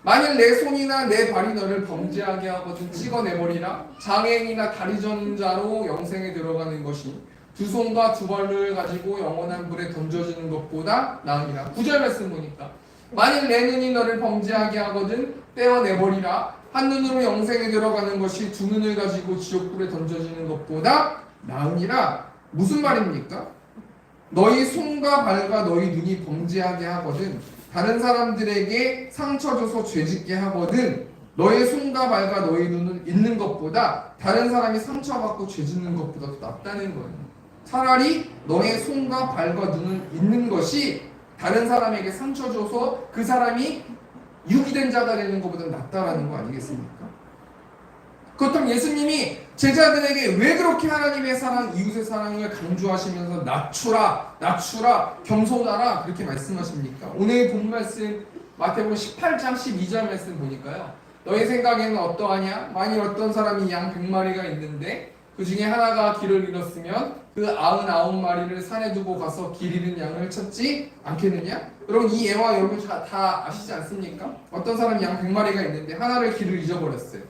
만일 내 손이나 내 발이 너를 범죄하게 하거든 찍어내버리라. 장애인이나 다리 저는 자로 영생에 들어가는 것이 두 손과 두 발을 가지고 영원한 불에 던져지는 것보다 나으니라. 9절 말씀 보니까 만일 내 눈이 너를 범죄하게 하거든 떼어내버리라. 한 눈으로 영생에 들어가는 것이 두 눈을 가지고 지옥불에 던져지는 것보다 나으니라. 무슨 말입니까? 너희 손과 발과 너희 눈이 범죄하게 하거든, 다른 사람들에게 상처 줘서 죄짓게 하거든, 너의 손과 발과 너희 눈을 잃는 것보다 다른 사람이 상처받고 죄짓는 것보다 더 낫다는 거예요. 차라리 너의 손과 발과 눈을 잃는 것이 다른 사람에게 상처 줘서 그 사람이 유기된 자가 되는 것보다 낫다라는 거 아니겠습니까? 그렇다면 예수님이 제자들에게 왜 그렇게 하나님의 사랑, 이웃의 사랑을 강조하시면서 낮추라, 겸손하라 그렇게 말씀하십니까? 오늘 본 말씀 마태복음 18장 12절 말씀 보니까요, 너희 생각에는 어떠하냐? 만일 어떤 사람이 양 100마리가 있는데 그 중에 하나가 길을 잃었으면 그 99마리를 산에 두고 가서 길 잃은 양을 찾지 않겠느냐? 여러분, 이 예화 여러분 다 아시지 않습니까? 어떤 사람이 양 100마리가 있는데 하나를 길을 잊어버렸어요.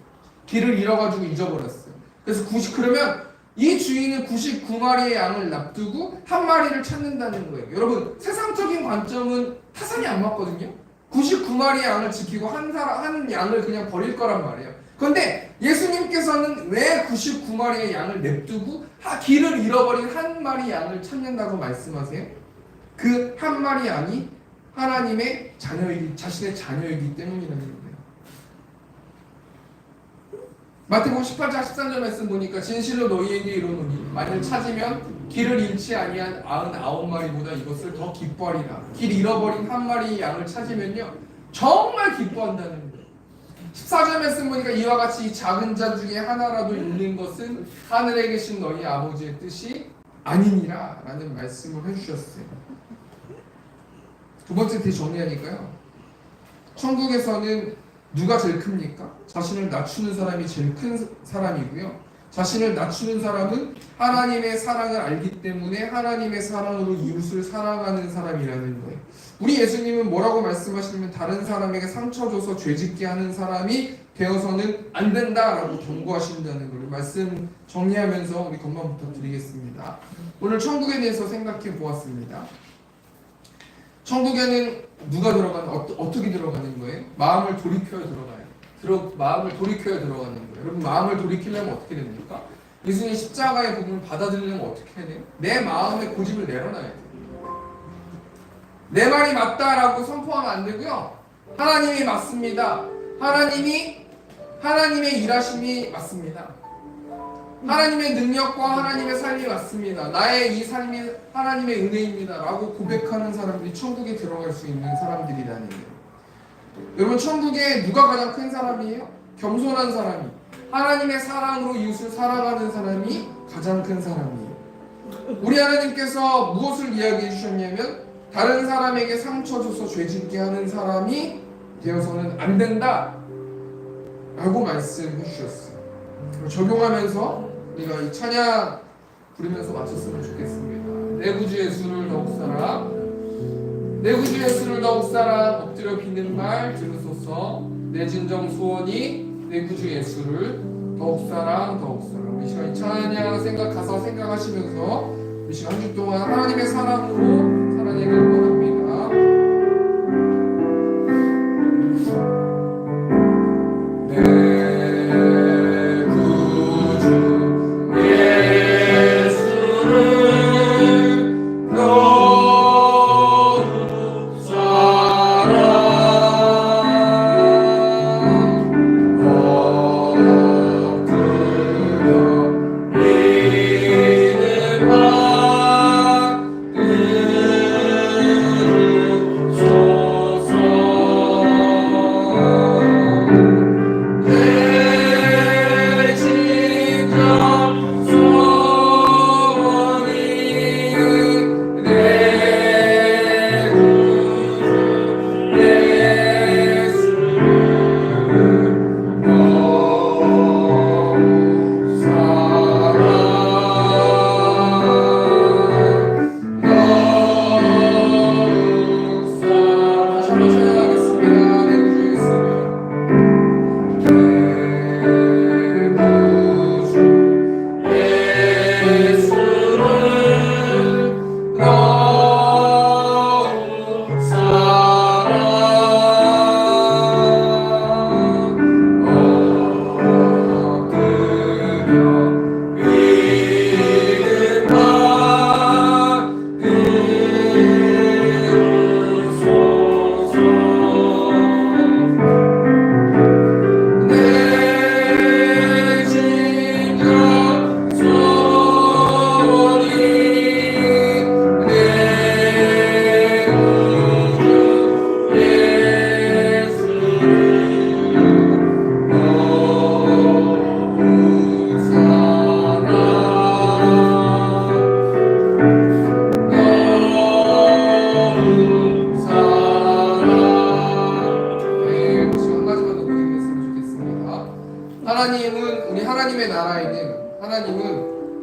길을 잃어가지고 잊어버렸어요. 그래서 그러면 이 주인은 99마리의 양을 납두고 한 마리를 찾는다는 거예요. 여러분, 세상적인 관점은 타산이 안 맞거든요. 99마리의 양을 지키고 한 양을 그냥 버릴 거란 말이에요. 그런데 예수님께서는 왜 99마리의 양을 냅두고 길을 잃어버린 한 마리 양을 찾는다고 말씀하세요? 그 한 마리 양이 하나님의 자신의 자녀이기 때문이라는 거예요. 마태복음 18장 13절 말씀 보니까 진실로 너희에게 이르노니 만일 찾으면 길을 잃지 아니한 99마리보다 이것을 더 기뻐하리라. 길 잃어버린 한 마리 양을 찾으면요 정말 기뻐한다는 거예요. 14절 말씀 보니까 이와 같이 이 작은 자 중에 하나라도 잃는 것은 하늘에 계신 너희 아버지의 뜻이 아니니라 라는 말씀을 해주셨어요. 두 번째 대정리하니까요, 천국에서는 누가 제일 큽니까? 자신을 낮추는 사람이 제일 큰 사람이고요. 자신을 낮추는 사람은 하나님의 사랑을 알기 때문에 하나님의 사랑으로 이웃을 사랑하는 사람이라는 거예요. 우리 예수님은 뭐라고 말씀하시냐면 다른 사람에게 상처 줘서 죄짓게 하는 사람이 되어서는 안 된다라고 경고하신다는 걸 말씀 정리하면서 우리 건강부터 드리겠습니다. 오늘 천국에 대해서 생각해 보았습니다. 천국에는 누가 들어가는 어떻게 들어가는 거예요? 마음을 돌이켜야 들어가요. 마음을 돌이켜야 들어가는 거예요. 여러분 마음을 돌이키려면 어떻게 됩니까? 예수님 십자가의 복음을 받아들이려면 어떻게 해야 돼요? 내 마음의 고집을 내려놔야 돼요. 내 말이 맞다라고 선포하면 안 되고요. 하나님이 맞습니다. 하나님의 일하심이 맞습니다. 하나님의 능력과 하나님의 삶이 맞습니다. 나의 이 삶이 하나님의 은혜입니다. 라고 고백하는 사람들이 천국에 들어갈 수 있는 사람들이라는 거예요. 여러분 천국에 누가 가장 큰 사람이에요? 겸손한 사람이 하나님의 사랑으로 이웃을 사랑하는 사람이 가장 큰 사람이에요. 우리 하나님께서 무엇을 이야기해 주셨냐면 다른 사람에게 상처 줘서 죄짓게 하는 사람이 되어서는 안 된다 라고 말씀해 주셨어요. 적용하면서 우리가 이 찬양 부르면서 마쳤으면 좋겠습니다. 내 구주 예수를 더욱 사랑, 내 구주 예수를 더욱 사랑, 엎드려 비는 말 들으소서. 내 진정 소원이 내 구주 예수를 더욱 사랑, 더욱 사랑. 이 시간 이 찬양 가사 생각하시면서 이 시간 한 주 동안 하나님의 사랑으로 살아내길 원합니다.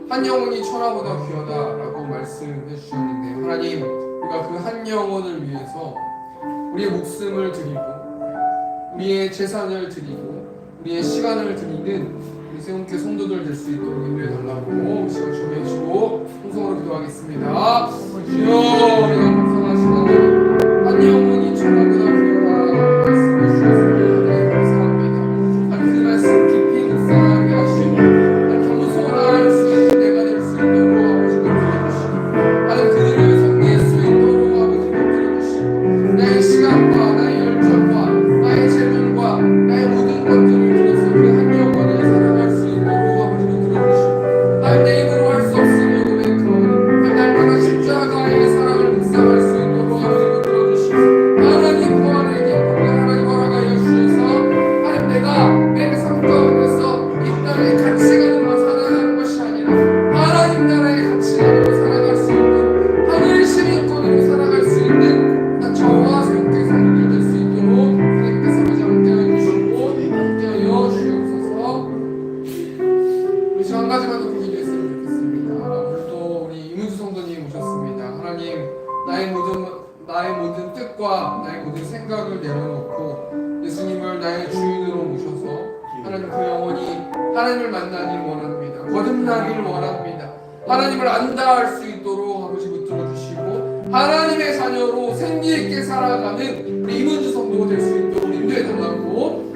한 영혼이 천하보다 귀하다라고 말씀해 주셨는데 하나님 우리가 그 한 영혼을 위해서 우리의 목숨을 드리고 우리의 재산을 드리고 우리의 시간을 드리는 우리 세운교회 성도들 될 수 있도록 인도해 달라고 시간 준비해 주시고 통성으로 기도하겠습니다. 주여 우리가 감사하시는 한 영혼이 천하보다 귀하다라고 말씀해 주셨습니다. 하나님 감사합니다. 그 말씀 깊이 묵상하게 하시고 겸손할 수 있는 내가 될 수 있도록 아버지가 드려주시고 하나님 그들을 섬길 수 있도록 아버지가 드려주시고 나의 시간과 나의 열정과 나의 재물과 나의 모든 것들을 들여서 그 한 영혼을 사랑할 수 있도록 아버지가 드려주시고 하나님 내 힘으로 할 수 없음을 고백하오니 날마다 십자가의 사랑을 묵상할 수 뜻과 나의 모든 생각을 내려놓고 예수님을 나의 주인으로 모셔서 하나님 그 영혼이 하나님을 만나길 원합니다. 거듭나길 원합니다. 하나님을 안다 할 수 있도록 아버지 붙들어 주시고 하나님의 자녀로 생기 있게 살아가는 우리 이문주 성도가 될 수 있도록 인도해 달라고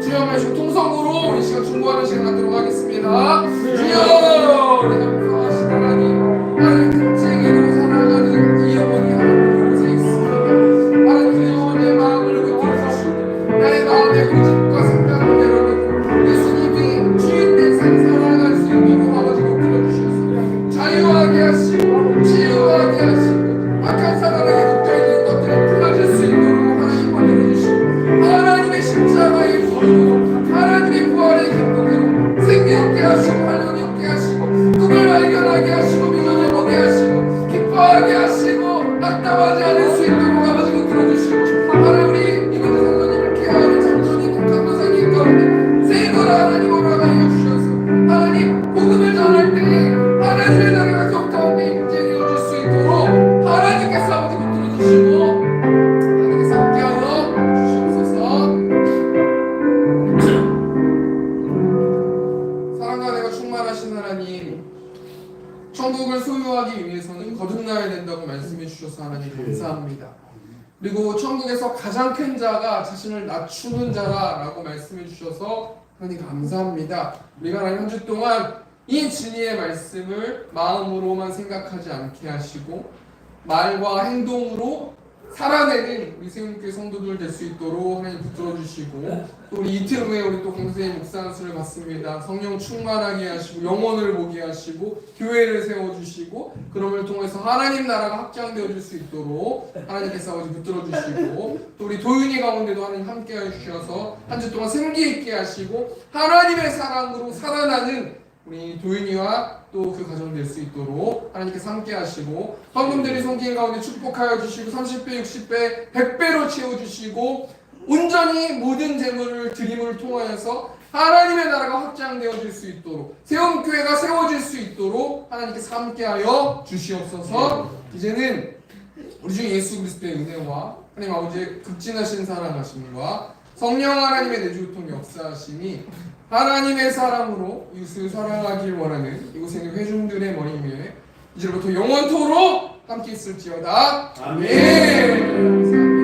주여 말씀 통성으로 우리 시간 중보하는 시간 갖도록 하겠습니다. 주여 우리 감사하신 하나님 급쟁이로 살아가는 이 영혼이 하나님 곳에 있습니다. 하나님 그 영혼의 마음을 붙들어 주시고 나의 마음의 고집과 생각을 내려놓고 예수님이 주인 된 삶 살아갈 수 있도록 아버지 붙들어 주셔서 자유하게 하시고 치유하게 하시고 악한 사람에게 묶여있는 것들을 풀어줄 수 있도록 하나님 만들어주시고 하나님의 십자가의 부활로 하나님의 부활의 기쁨으로 생기있게 하시고 활력 있게 하시고 꿈을 발견하게 하시고 비전을 보게 하시고 기뻐하게 하시고 낙담하지 않을 수 있도록 아버지 붙들어주시고 하나님 우리 이분들 성도님을 케어하는 장로님 강도사님 가운데 세이거를 하나님으로 하여 주셔서 하나님 복음을 전할 때에 하나님의 나라가 속 가운데 임재되어 줄 수 있도록 하나님께서 아버지 붙들어 주시고 하나님께서 함께하여 주시옵소서. 사랑과 내가 충만하신 하나님, 천국을 소유하기 위해서는 거듭나야 된다고 말씀해 주셔서 하나님 감사합니다. 그리고 천국에서 가장 큰 자가 자신을 낮추는 자라라고 말씀해 주셔서 하나님 감사합니다. 우리가 하나님 한 주 동안 이 진리의 말씀을 마음으로만 생각하지 않게 하시고 말과 행동으로 살아내는 우리 세운교회 성도들 될 수 있도록 하나님 붙들어 주시고 또 우리 이틀 후에 우리 또 공생의 묵상수를 받습니다. 성령 충만하게 하시고 영혼을 보게 하시고 교회를 세워주시고 그럼을 통해서 하나님 나라가 확장되어 줄 수 있도록 하나님께서 아버지 붙들어 주시고 또 우리 도윤이 가운데도 하나님 함께 하셔서 한 주 동안 생기 있게 하시고 하나님의 사랑으로 살아나는 우리 도윤이와 또 그 가정 될 수 있도록 하나님께서 함께 하시고 헌금들이 손길 가운데 축복하여 주시고 30배, 60배, 100배로 채워주시고 온전히 모든 재물을 드림을 통하여서 하나님의 나라가 확장되어 줄 수 있도록 세움교회가 세워질 수 있도록 하나님께서 함께하여 주시옵소서. 이제는 우리 주 예수 그리스도의 은혜와 하나님 아버지의 극진하신 사랑하심과 성령 하나님의 내주통 역사하심이 하나님의 사랑으로 이웃을 사랑하길 원하는 이곳에 있는 회중들의 머리 위에 이제부터 영원토록 함께 있을지어다. 아멘.